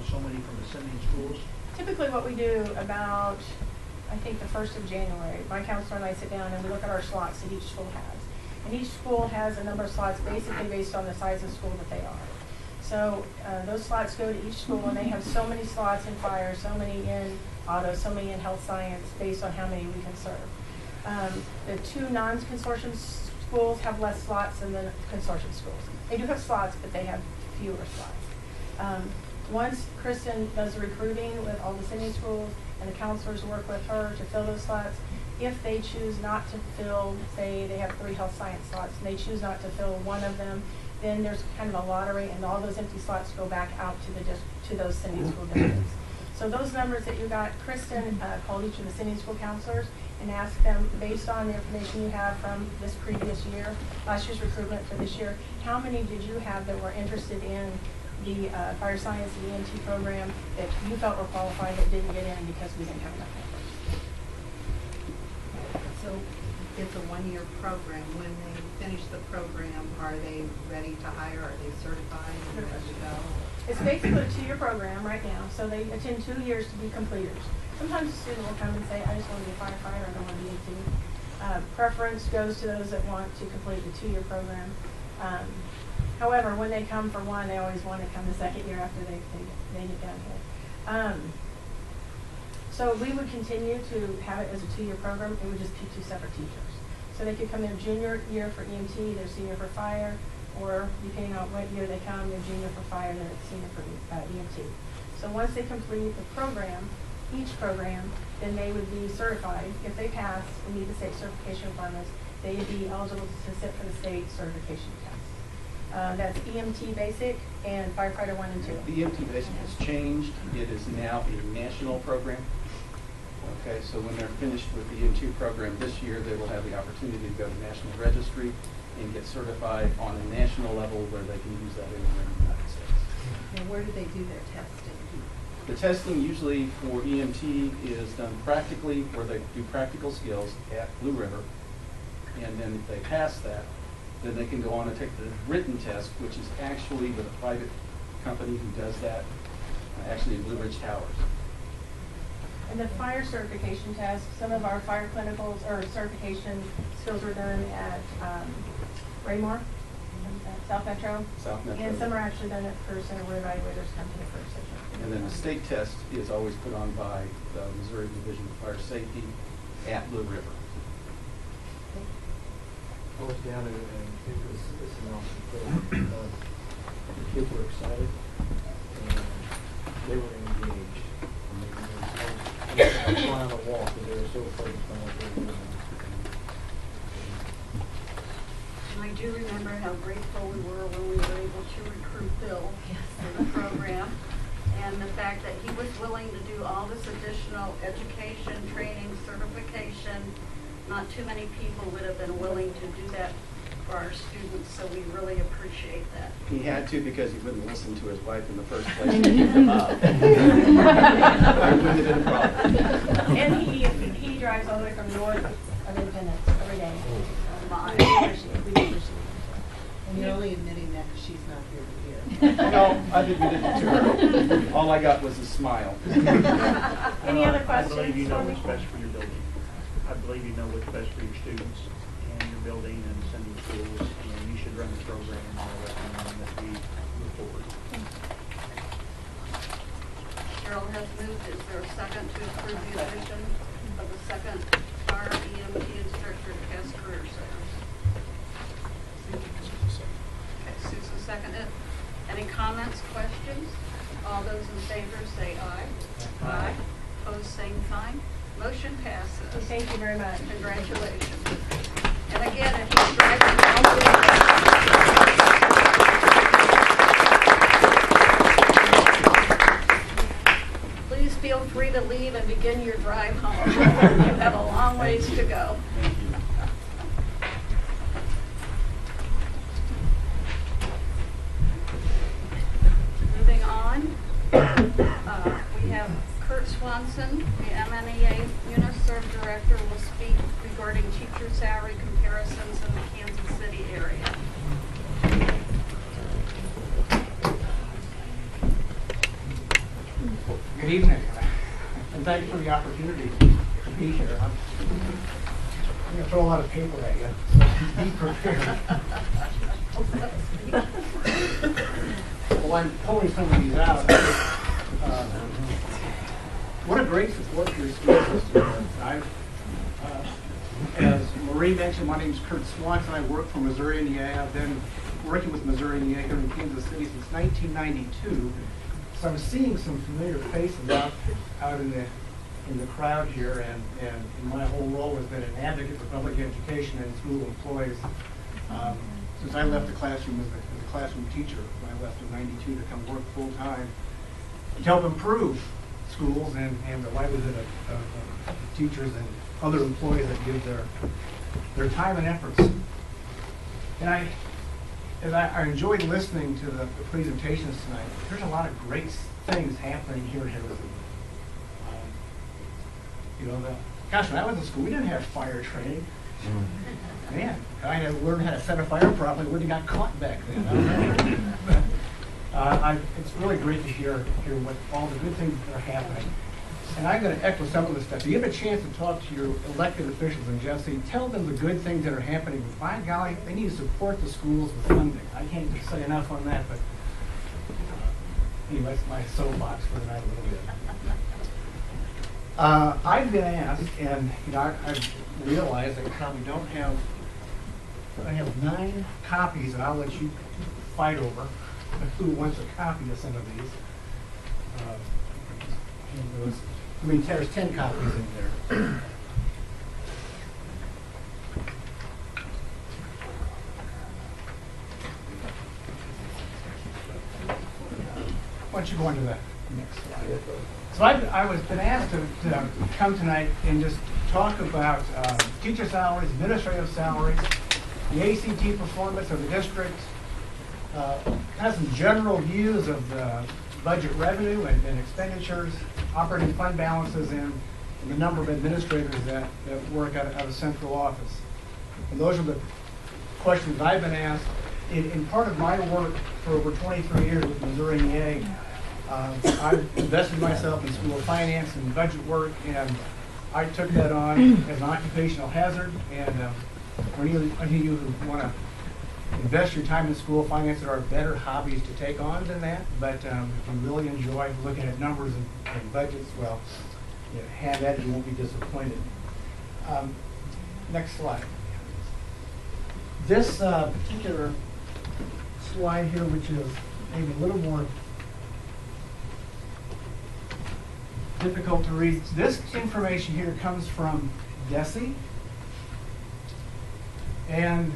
so many from ascending schools? Typically what we do about, I think, the 1st of January, my counselor and I sit down and we look at our slots that each school has. And each school has a number of slots basically based on the size of school that they are. So those slots go to each school, and they have so many slots in fire, so many in auto, so many in health science, based on how many we can serve. The 2 non-consortium schools have less slots than the consortium schools. They do have slots, but they have fewer slots. Once Kristen does the recruiting with all the sending schools, and the counselors work with her to fill those slots, if they choose not to fill, say they have 3 health science slots, and they choose not to fill one of them, then there's kind of a lottery, and all those empty slots go back out to those sending school districts. So those numbers that you got, Kristen called each of the sending school counselors and asked them, based on the information you have from this previous year, last year's recruitment for this year, how many did you have that were interested in the fire science and EMT program that you felt were qualified that didn't get in because we didn't have enough numbers? So it's a 1-year program. When they finish the program, are they ready to hire? Are they certified and ready to go? It's basically a 2-year program right now, so they attend 2 years to be completers. Sometimes a student will come and say, I just want to be a firefighter, I don't want to be EMT. Preference goes to those that want to complete the 2-year program. However, when they come for one, they always want to come the second year after they get done here. So we would continue to have it as a 2-year program. It would just be 2 separate teachers. So they could come in junior year for EMT, their senior for fire, or depending on what year they come, they're junior for fire, they're senior for EMT. So once they complete the program, each program, then they would be certified. If they pass and meet the state certification requirements, they would be eligible to sit for the state certification test. That's EMT basic and firefighter 1 and 2. The EMT basic has changed. It is now a national program. Okay, so when they're finished with the EMT program this year, they will have the opportunity to go to National Registry and get certified on a national level where they can use that anywhere in the United States. And where do they do their testing? The testing usually for EMT is done practically, where they do practical skills at Blue River. And then if they pass that, then they can go on and take the written test, which is actually with a private company who does that, actually in Blue Ridge Towers. And the fire certification test, some of our fire clinicals or certification skills were done at Raymore, South Metro. South Metro. And some are actually done at First Center where evaluators come to the first session. And then the state test is always put on by the Missouri Division of Fire Safety at Blue River. I was down and it was an awesome program. The kids were excited and they were engaged. I was flying on the wall because they were so focused on what they were doing. And I do remember how grateful we were when we were able to recruit Bill for the program. And the fact that he was willing to do all this additional education, training, certification. Not too many people would have been willing to do that for our students, so we really appreciate that. He had to because he wouldn't listen to his wife in the first place. I wouldn't have been a problem. And he drives all the way from north of Independence every day. My. We appreciate it. And you're only admitting that because she's not here to hear. No, I've admitted it to her. All I got was a smile. Any other questions? I believe you know for me? what's best for your building. I believe you know what's best for your students and your building and sending schools, and you should run the program and all that, and that we move forward. Cheryl has moved. Is there a second to approve the addition of the second fire EMT instructor to test career centers? Okay, Susan seconded. Any comments, questions? All those in favor say aye. Aye. Opposed, same sign. Motion passes. Thank you very much. Congratulations. And again, if he's driving down the please feel free to leave and begin your drive home. You have a long ways to go. Moving on, we have Kurt Swanson, the MNEA UNISERV Director, will speak regarding teacher salary comparisons in the Kansas City area. Good evening, and thank you for the opportunity to be here. I'm going to throw a lot of paper at you, so be prepared. Well, I'm pulling some of these out. What a great support for your school system. As Marie mentioned, my name is Kurt Swanson. I work for Missouri NEA. I've been working with Missouri NEA here in Kansas City since 1992. So I'm seeing some familiar faces out in the crowd here, and my whole role has been an advocate for public education and school employees. Since I left the classroom as a classroom teacher, when I left in '92 to come work full time to help improve schools and the livelihood of teachers and other employees that give their time and efforts. And I enjoyed listening to the presentations tonight. There's a lot of great things happening here in Harrisonville. Gosh, when I was in school, we didn't have fire training. Man, I had to learn how to set a fire properly. We wouldn't have got caught back then. It's really great to hear what all the good things that are happening. And I'm going to echo some of the stuff. If you have a chance to talk to your elected officials in Jesse, tell them the good things that are happening. By golly, they need to support the schools with funding. I can't say enough on that, but anyway, that's my soapbox for the night a little bit. I've been asked, and I've realized I probably don't have. I have 9 copies, and I'll let you fight over who wants a copy of some of these. There's 10 copies in there. Why don't you go on to the next slide? So I was been asked to come tonight and just talk about teacher salaries, administrative salaries, the ACT performance of the district, kind of some general views of the budget revenue and expenditures, operating fund balances, and the number of administrators that work out of central office. And those are the questions I've been asked. In part of my work for over 23 years with Missouri NEA, I've invested myself in school finance and budget work, and I took that on as an occupational hazard. And for any of you who want to invest your time in school finance, there are better hobbies to take on than that. But if you really enjoy looking at numbers and budgets, well, have that, you won't be disappointed. Next slide. This particular slide here, which is maybe a little more difficult to read. This information here comes from DESE. And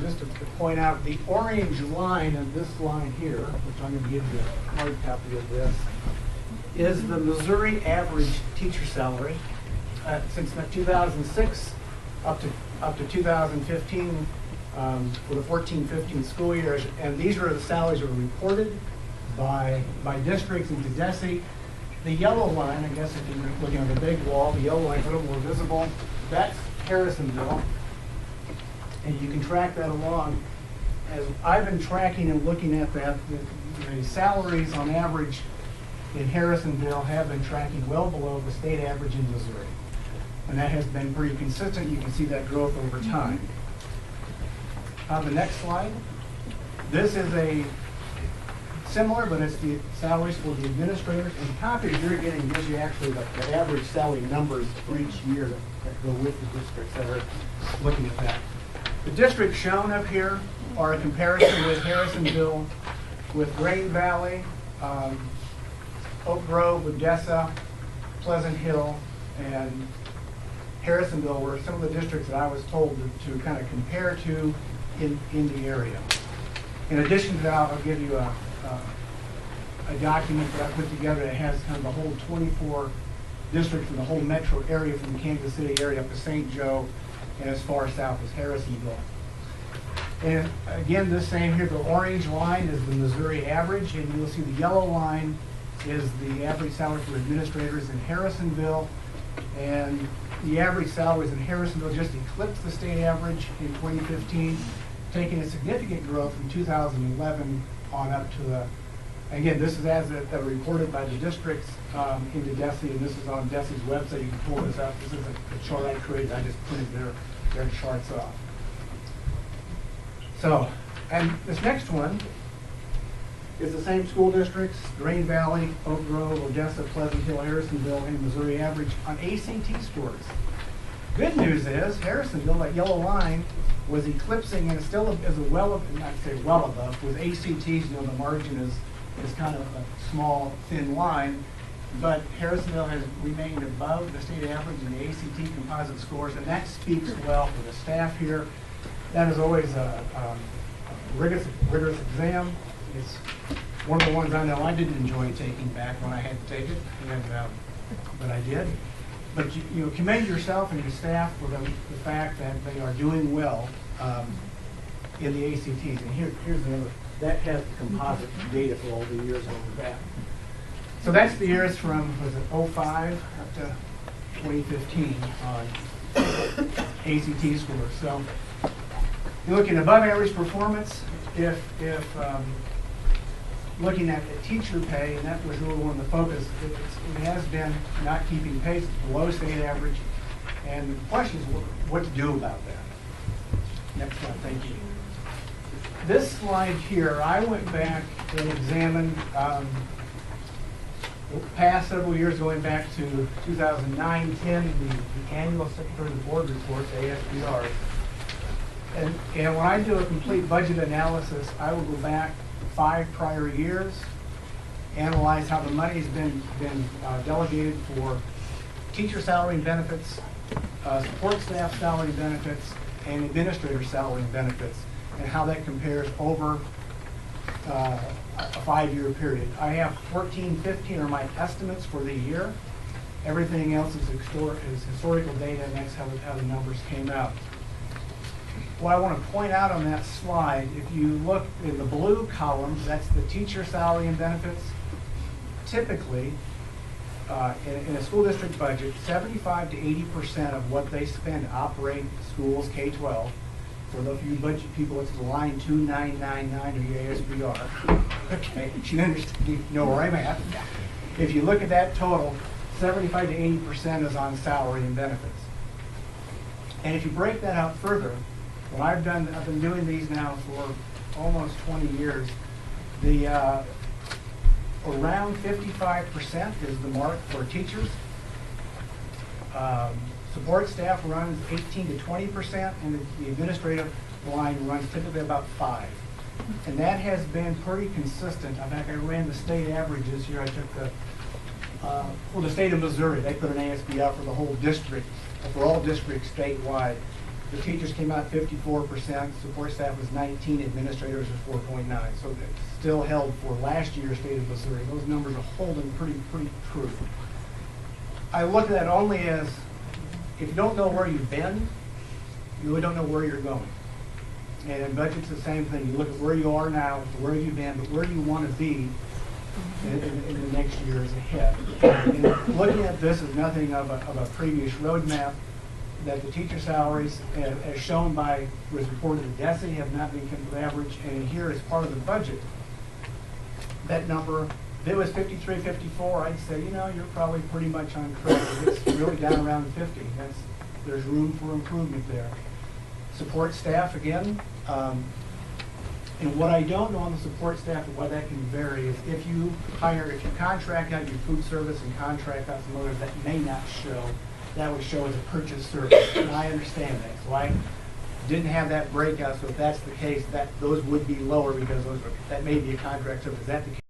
just to point out, the orange line of this line here, which I'm going to give you a hard copy of this, is the Missouri average teacher salary since 2006 up to 2015 for the 14-15 school years. And these are the salaries that were reported by districts into DESE. The yellow line, I guess if you're looking at the big wall, the yellow line is a little more visible. That's Harrisonville. And you can track that along. As I've been tracking and looking at that, the salaries on average in Harrisonville have been tracking well below the state average in Missouri. And that has been pretty consistent. You can see that growth over time. On the next slide, this is a similar, but it's the salaries for the administrators. And the copy that you're getting gives you actually the average salary numbers for each year that go with the districts that are looking at that. The districts shown up here are a comparison with Harrisonville, with Green Valley, Oak Grove, Odessa, Pleasant Hill, and Harrisonville were some of the districts that I was told to kind of compare to in the area. In addition to that, I'll give you a document that I put together that has kind of the whole 24 districts in the whole metro area from the Kansas City area up to St. Joe and as far south as Harrisonville. And again, this same here, the orange line is the Missouri average, and you'll see the yellow line is the average salary for administrators in Harrisonville. And the average salaries in Harrisonville just eclipsed the state average in 2015, taking a significant growth from 2011 on up to Again, this is as reported by the districts into DESE, and this is on DESE's website. You can pull this up. This is a chart I created. I just printed their charts off. So, and this next one is the same school districts: Green Valley, Oak Grove, Odessa, Pleasant Hill, Harrisonville, and Missouri average on ACT scores. Good news is Harrisonville, that yellow line, was eclipsing, and still is well above with ACTs. You know, the margin is kind of a small, thin line, but Harrisonville has remained above the state average in the ACT composite scores, and that speaks well for the staff here. That is always a rigorous exam. It's one of the ones I know I didn't enjoy taking back when I had to take it, but I did. But you commend yourself and your staff for the fact that they are doing well in the ACTs. And here's another. That has the composite data for all the years over that. So that's the years from, was it 05 up to 2015 on ACT scores. So you're looking at above average performance. If looking at the teacher pay, and that was really one of the focus, it has been not keeping pace. It's below state average. And the question is what to do about that. Next slide, thank you. This slide here, I went back and examined the past several years, going back to 2009, 10, the annual Secretary of the Board reports, ASBR. And when I do a complete budget analysis, I will go back 5 prior years, analyze how the money's been delegated for teacher salary and benefits, support staff salary and benefits, and administrator salary and benefits, and how that compares over a 5-year period. I have 14, 15 are my estimates for the year. Everything else is historical data, and that's how the numbers came out. What I want to point out on that slide, if you look in the blue columns, that's the teacher salary and benefits. Typically, in a school district budget, 75 to 80% of what they spend to operate schools K-12, for those of you budget people, it's the line 2999 of your ASBR. Okay, you know where I'm at. If you look at that total, 75 to 80% is on salary and benefits. And if you break that out further, what I've been doing these now for almost 20 years. The around 55% is the mark for teachers. Support staff runs 18 to 20%, and the administrative line runs typically about 5%. And that has been pretty consistent. In fact, I ran the state averages here. I took the state of Missouri. They put an ASB out for the whole district, for all districts statewide. The teachers came out 54%, support staff was 19%, administrators was 4.9%. So it still held for last year's state of Missouri. Those numbers are holding pretty true. I look at that only as, if you don't know where you've been, you really don't know where you're going. And in budget's the same thing. You look at where you are now, where you've been, but where do you want to be in the next years ahead. And looking at this is nothing of a previous roadmap, that the teacher salaries, as shown by, was reported at DESE, have not been average, and here as part of the budget, that number, if it was 53, 54, I'd say, you're probably pretty much on track. It's really down around 50. There's room for improvement there. Support staff, again, and what I don't know on the support staff and why that can vary is if you contract out your food service and contract out some others, that may not show. That would show as a purchase service, and I understand that. So I didn't have that breakout, so if that's the case, those would be lower because that may be a contract service. Is that the case?